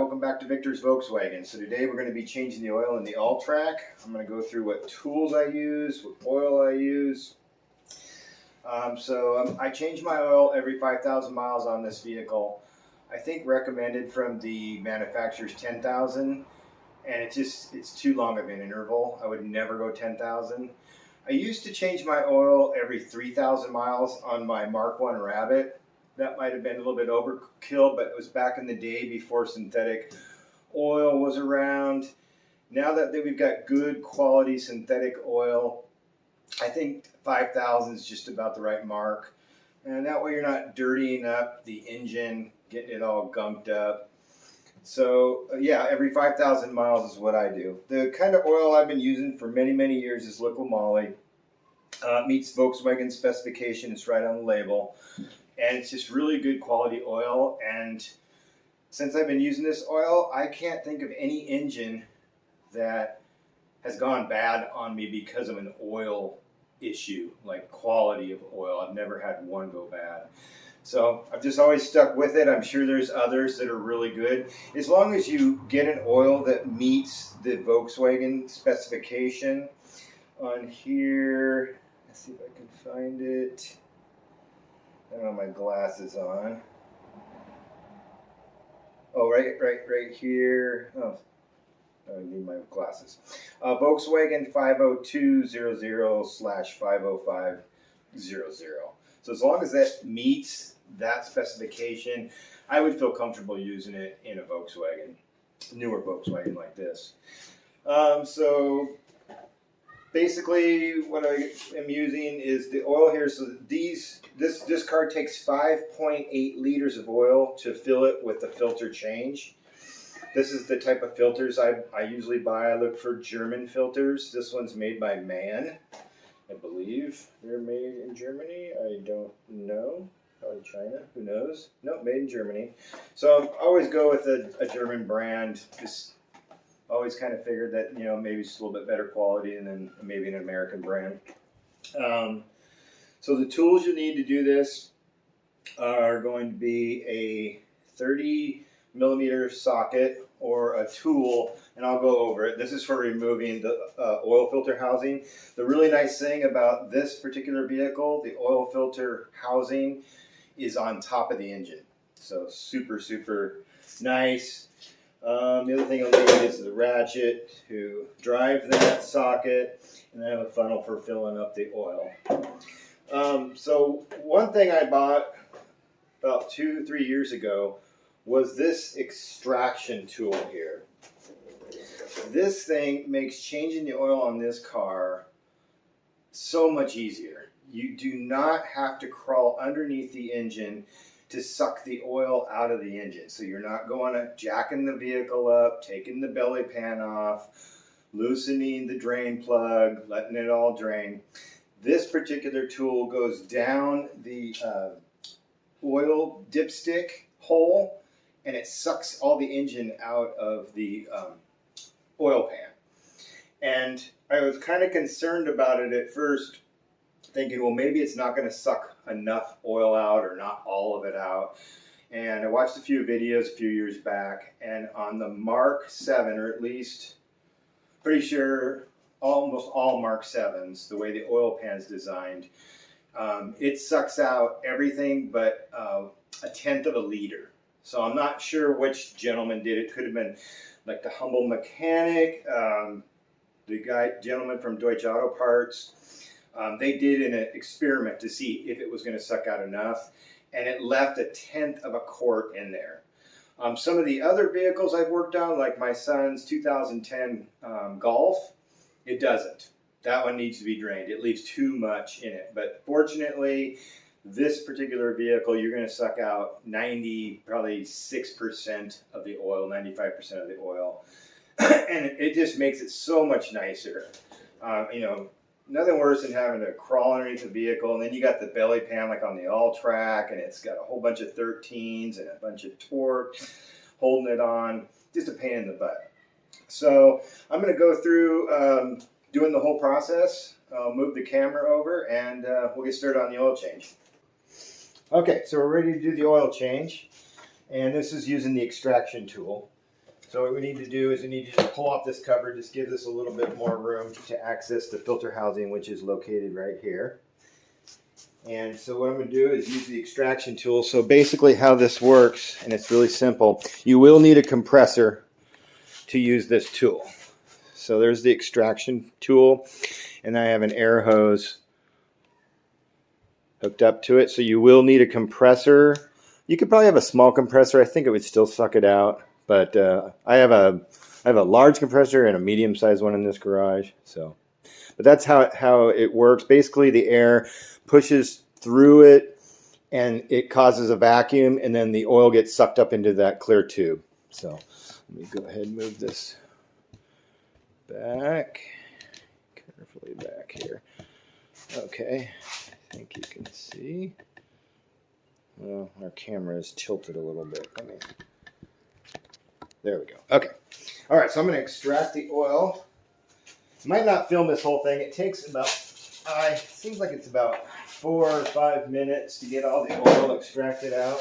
welcome back to Victor's Volkswagen. So today we're going to be changing the oil in the Alltrack. I'm going to go through what tools I use, what oil I use. I change my oil every 5,000 miles on this vehicle. I think recommended from the manufacturer's 10,000, and it's too long of an interval. I would never go 10,000. I used to change my oil every 3,000 miles on my Mark I Rabbit. That might have been a little bit overkill, but it was back in the day before synthetic oil was around. Now that we've got good quality synthetic oil, I think 5,000 is just about the right mark. And that way you're not dirtying up the engine, getting it all gunked up. So yeah, every 5,000 miles is what I do. The kind of oil I've been using for many, many years is liquid moly. Meets Volkswagen specification, it's right on the label. And it's just really good quality oil. And since I've been using this oil, I can't think of any engine that has gone bad on me because of an oil issue, like quality of oil. I've never had one go bad. So I've just always stuck with it. I'm sure there's others that are really good. As long as you get an oil that meets the Volkswagen specification. On here, let's see if I can find it. I don't have my glasses on. Oh, right here. Oh, I need my glasses. Volkswagen 50200/50500. So as long as that meets that specification, I would feel comfortable using it in a Volkswagen, newer Volkswagen like this. Basically, what I am using is the oil here. So this car takes 5.8 liters of oil to fill it with the filter change. This is the type of filters I usually buy. I look for German filters. This one's made by MAN, I believe. They're made in Germany. I don't know. Probably China. Who knows? Nope, made in Germany. So I always go with a German brand. Just always kind of figured that, you know, maybe it's a little bit better quality and then maybe an American brand. So the tools you need to do this are going to be a 30 millimeter socket or a tool, and I'll go over it. This is for removing the oil filter housing. The really nice thing about this particular vehicle, the oil filter housing is on top of the engine. So super, super nice. The other thing I'll need is the ratchet to drive that socket, and I have a funnel for filling up the oil. So one thing I bought about 2-3 years ago was this extraction tool here. This thing makes changing the oil on this car so much easier. You do not have to crawl underneath the engine to suck the oil out of the engine. So you're not jacking the vehicle up, taking the belly pan off, loosening the drain plug, letting it all drain. This particular tool goes down the oil dipstick hole, and it sucks all the engine out of the oil pan. And I was kind of concerned about it at first, thinking, well, maybe it's not going to suck enough oil out or not all of it out. And I watched a few videos a few years back, and on the Mark 7, or at least pretty sure almost all Mark 7s, the way the oil pan's designed, it sucks out everything but 1/10 of a liter. So I'm not sure which gentleman did it. Could have been like the humble mechanic, the gentleman from Deutsche Auto Parts. They did an experiment to see if it was going to suck out enough, and it left 1/10 of a quart in there. Some of the other vehicles I've worked on, like my son's 2010 Golf, it doesn't. That one needs to be drained. It leaves too much in it. But fortunately, this particular vehicle, you're going to suck out probably 6% of the oil, 95% of the oil. And it just makes it so much nicer. You know, nothing worse than having to crawl underneath the vehicle, and then you got the belly pan like on the Alltrack, and it's got a whole bunch of 13s and a bunch of torque holding it on. Just a pain in the butt. So I'm going to go through doing the whole process. I'll move the camera over, and we'll get started on the oil change. Okay, so we're ready to do the oil change, and this is using the extraction tool. So what we need to do is we need to just pull off this cover. Just gives us a little bit more room to access the filter housing, which is located right here. And so what I'm going to do is use the extraction tool. So basically how this works, and it's really simple, you will need a compressor to use this tool. So there's the extraction tool, and I have an air hose hooked up to it. So you will need a compressor. You could probably have a small compressor. I think it would still suck it out. But I have a large compressor and a medium-sized one in this garage. So, but that's how it works. Basically, the air pushes through it, and it causes a vacuum, and then the oil gets sucked up into that clear tube. So let me go ahead and move this back, carefully back here. Okay, I think you can see. Well, our camera is tilted a little bit. There we go. Okay. All right, so I'm going to extract the oil. Might not film this whole thing. It takes about, seems like it's about 4 or 5 minutes to get all the oil extracted out.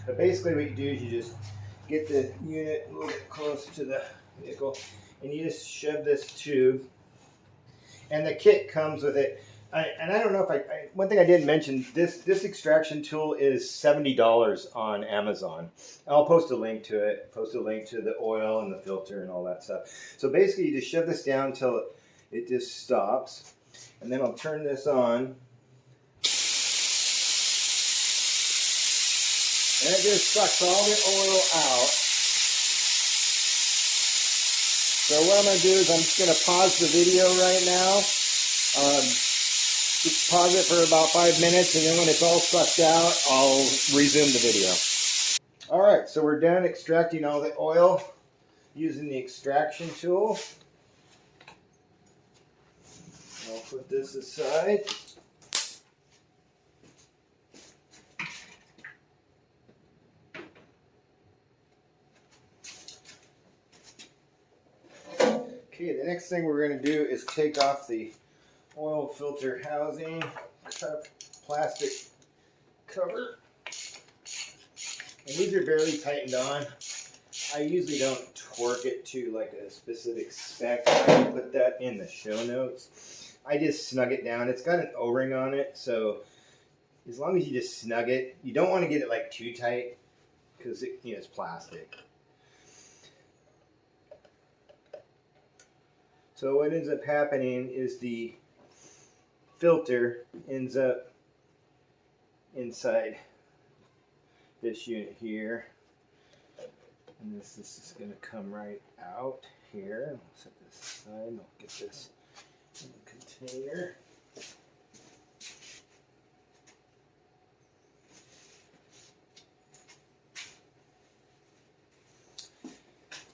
But basically what you do is you just get the unit a little bit close to the vehicle, and you just shove this tube, and the kit comes with it. And I don't know if one thing I didn't mention, this extraction tool is $70 on Amazon. I'll post a link to it, post a link to the oil and the filter and all that stuff. So basically you just shove this down until it just stops, and then I'll turn this on. And it just sucks all the oil out. So what I'm going to do is I'm just going to pause the video right now. Just pause it for about 5 minutes, and then when it's all sucked out, I'll resume the video. All right, so we're done extracting all the oil using the extraction tool. I'll put this aside. Okay, the next thing we're going to do is take off the oil filter housing, plastic cover. And these are barely tightened on. I usually don't torque it to like a specific spec. I put that in the show notes. I just snug it down. It's got an O-ring on it, so as long as you just snug it, you don't want to get it like too tight because it's plastic. So what ends up happening is the filter ends up inside this unit here, and this is going to come right out here. I'll set this aside and I'll get this in the container.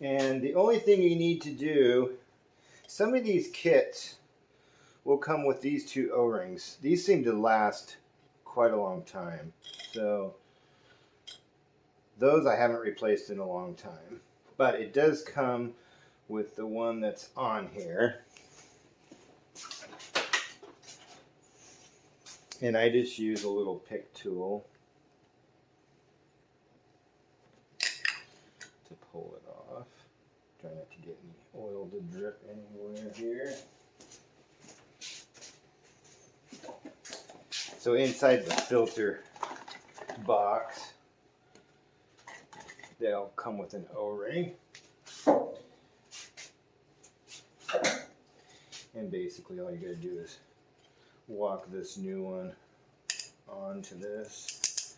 And the only thing you need to do, some of these kits will come with these two O-rings. These seem to last quite a long time. So those I haven't replaced in a long time. But it does come with the one that's on here. And I just use a little pick tool to pull it off. Try not to get any oil to drip anywhere here. So inside the filter box, they'll come with an O-ring. And basically all you gotta do is walk this new one onto this.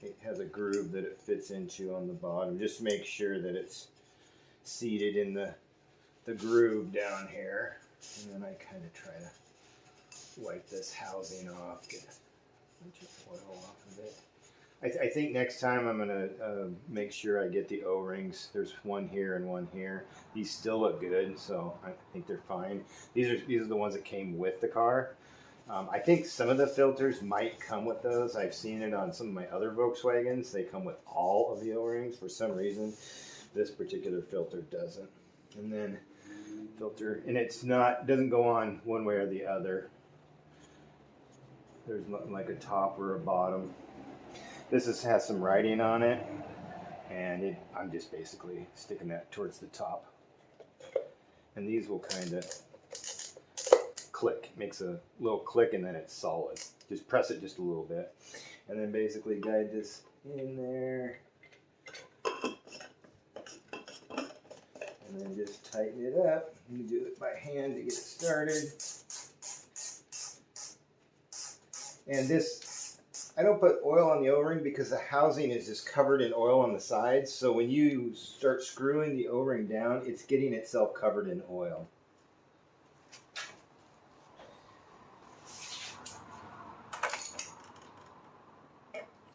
It has a groove that it fits into on the bottom. Just make sure that it's seated in the groove down here. And then I kind of try to wipe this housing off, get a bunch of oil off of it. I think next time I'm going to make sure I get the O-rings. There's one here and one here. These still look good, so I think they're fine. These are the ones that came with the car. I think some of the filters might come with those. I've seen it on some of my other Volkswagens. They come with all of the O-rings. For some reason, this particular filter doesn't. And then filter, and doesn't go on one way or the other. There's nothing like a top or a bottom. has some writing on it, and I'm just basically sticking that towards the top. And these will kind of click, makes a little click, and then it's solid. Just press it just a little bit, and then basically guide this in there, and then just tighten it up. You do it by hand to get it started. And this, I don't put oil on the O-ring because the housing is just covered in oil on the sides. So when you start screwing the O-ring down, it's getting itself covered in oil.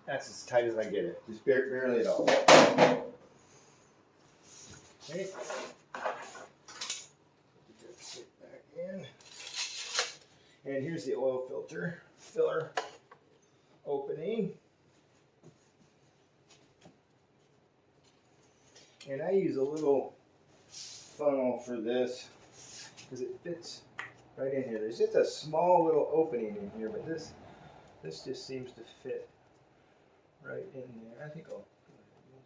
That's as tight as I get it, just barely at all. Okay. Put it back in. And here's the oil filler opening. And I use a little funnel for this because it fits right in here. There's just a small little opening in here, but this just seems to fit right in there. I think I'll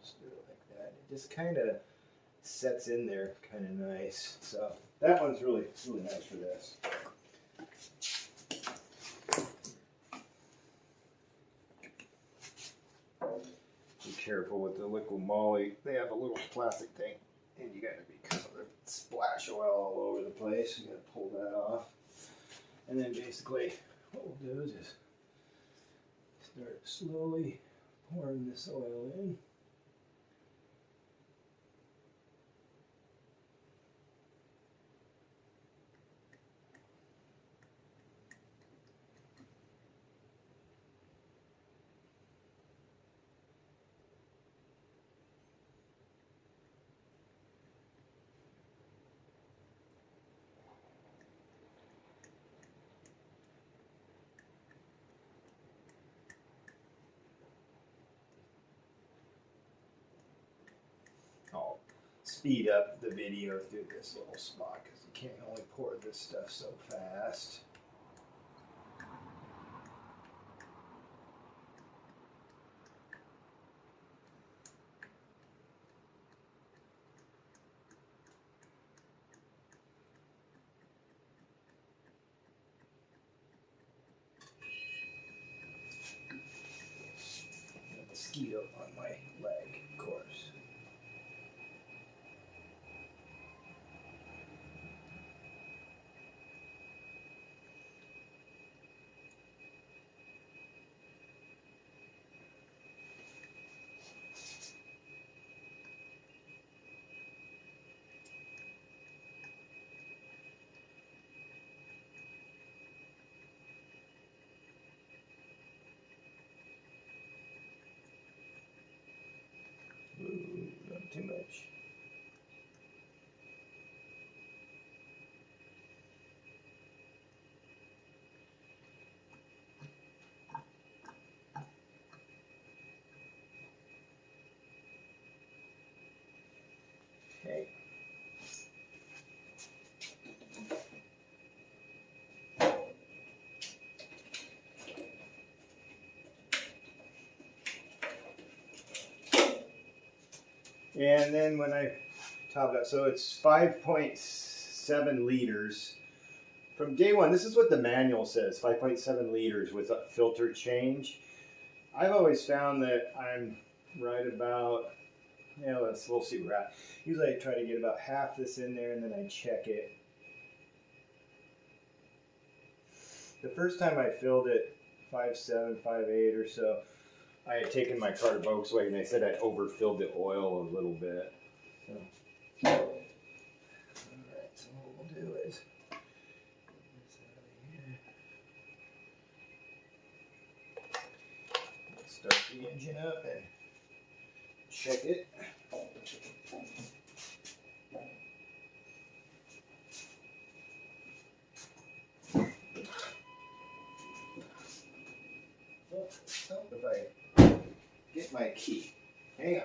just do it like that. It just kind of sets in there kind of nice. So that one's really nice for this. Be careful with the liquid moly. They have a little plastic thing, and you got to be careful. They splash oil all over the place. You got to pull that off. And then basically, what we'll do is just start slowly pouring this oil in. I'll speed up the video through this little spot because you can't only pour this stuff so fast. Mosquito on my leg, of course. Ooh, not too much. Okay. And then when I top it up, so it's 5.7 liters. From day one, this is what the manual says, 5.7 liters with a filter change. I've always found that I'm right about, we'll see where we're at. Usually I try to get about half this in there and then I check it. The first time I filled it 5.7, 5.8 or so, I had taken my car to Volkswagen. They said I overfilled the oil a little bit. So, all right, so what we'll do is get this out of here. Start the engine up and check it. Oh, if I get my key. Hang on.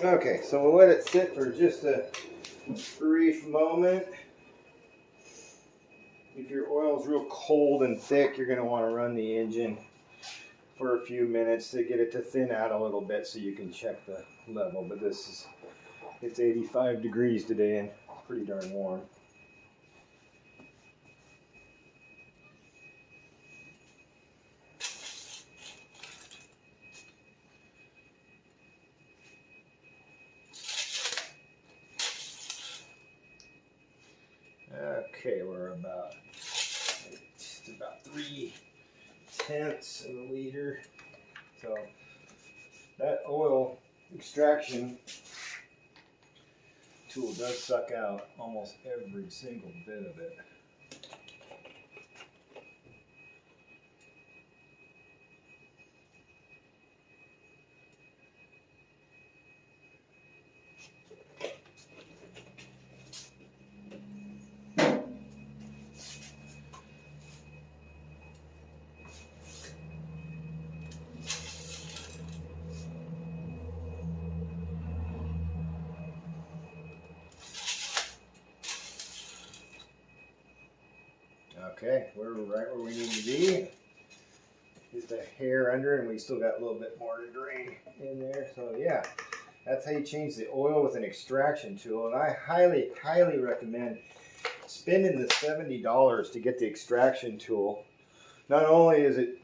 Okay, so we'll let it sit for just a brief moment. If your oil's real cold and thick, you're going to want to run the engine for a few minutes to get it to thin out a little bit so you can check the level. But it's 85 degrees today and pretty darn warm. Okay, we're about just about 3/10 of a liter. So that oil extraction tool does suck out almost every single bit of it. Okay, we're right where we need to be. Just a hair under, and we still got a little bit more to drain in there. So yeah, that's how you change the oil with an extraction tool. And I highly, highly recommend spending the $70 to get the extraction tool. Not only is it,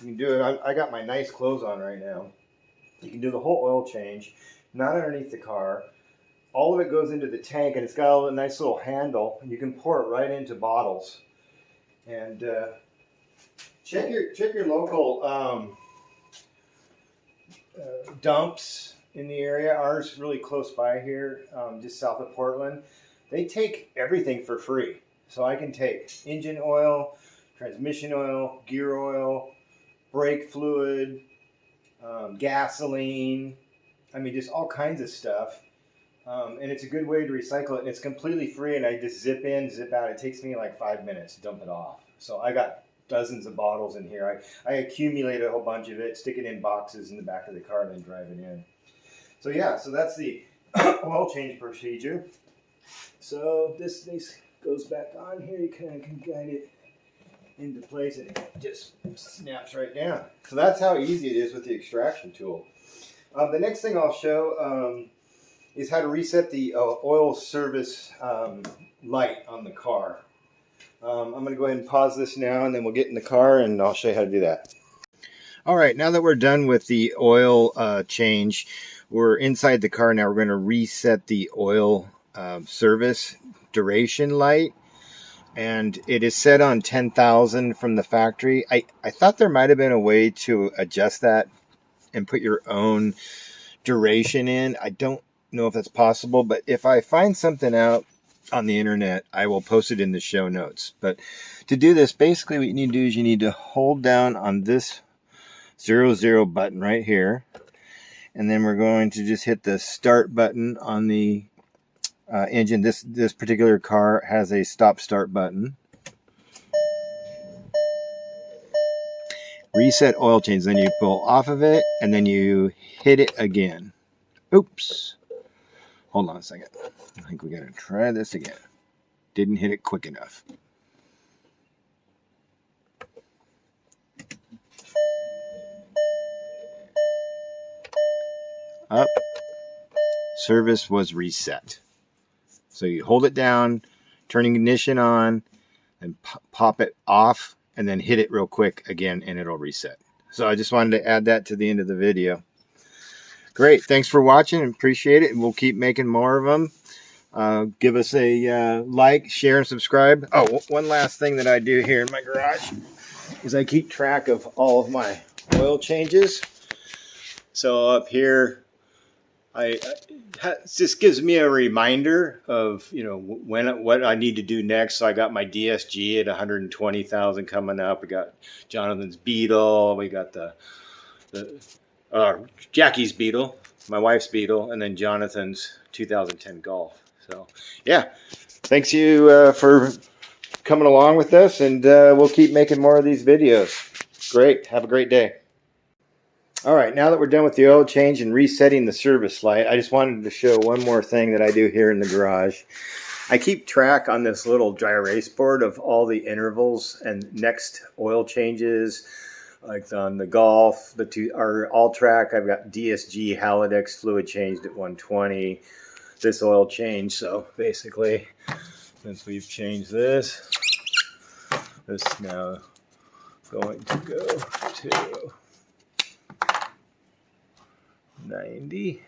you can do it, I got my nice clothes on right now. You can do the whole oil change, not underneath the car. All of it goes into the tank, and it's got a nice little handle, and you can pour it right into bottles. And check your local dumps in the area. Ours really close by here, just south of Portland. They take everything for free. So I can take engine oil, transmission oil, gear oil, brake fluid, gasoline. I mean, just all kinds of stuff. And it's a good way to recycle it, and it's completely free, and I just zip in, zip out. It takes me like 5 minutes to dump it off. So I got dozens of bottles in here. I accumulate a whole bunch of it, stick it in boxes in the back of the car, and then drive it in. So yeah, so that's the oil change procedure. So this goes back on here. You kind of can guide it into place, and it just snaps right down. So that's how easy it is with the extraction tool. The next thing I'll show is how to reset the oil service light on the car. I'm going to go ahead and pause this now, and then we'll get in the car and I'll show you how to do that. All right, now that we're done with the oil change, we're inside the car now. We're going to reset the oil service duration light, and it is set on 10,000 from the factory. I thought there might have been a way to adjust that and put your own duration in. I don't know if that's possible, but if I find something out on the internet, I will post it in the show notes. But to do this, basically what you need to do is you need to hold down on this 00 button right here, and then we're going to just hit the start button on the engine. This particular car has a stop start button. Reset oil change, then you pull off of it and then you hit it again. Oops. Hold on a second. I think we got to try this again. Didn't hit it quick enough. Up. Service was reset. So you hold it down, turn ignition on, and pop it off, and then hit it real quick again, and it'll reset. So I just wanted to add that to the end of the video. Great. Thanks for watching. Appreciate it. And we'll keep making more of them. Give us a like, share, and subscribe. Oh, one last thing that I do here in my garage is I keep track of all of my oil changes. So up here, this gives me a reminder of, what I need to do next. So I got my DSG at 120,000 coming up. We got Jonathan's Beetle. We got the Jackie's Beetle, my wife's Beetle, and then Jonathan's 2010 Golf. So yeah, thanks you for coming along with us, and we'll keep making more of these videos. Great. Have a great day. All right, now that we're done with the oil change and resetting the service light, I just wanted to show one more thing that I do here in the garage. I keep track on this little dry erase board of all the intervals and next oil changes. Like on the Golf, our Alltrack, I've got DSG Halodex fluid changed at 120. This oil change, so basically, since we've changed this now going to go to 90.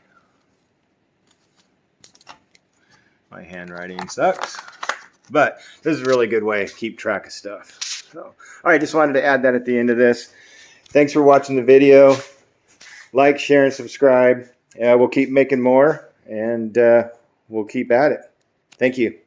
My handwriting sucks, but this is a really good way to keep track of stuff. So, all right, just wanted to add that at the end of this. Thanks for watching the video. Like, share, and subscribe. We'll keep making more, and we'll keep at it. Thank you.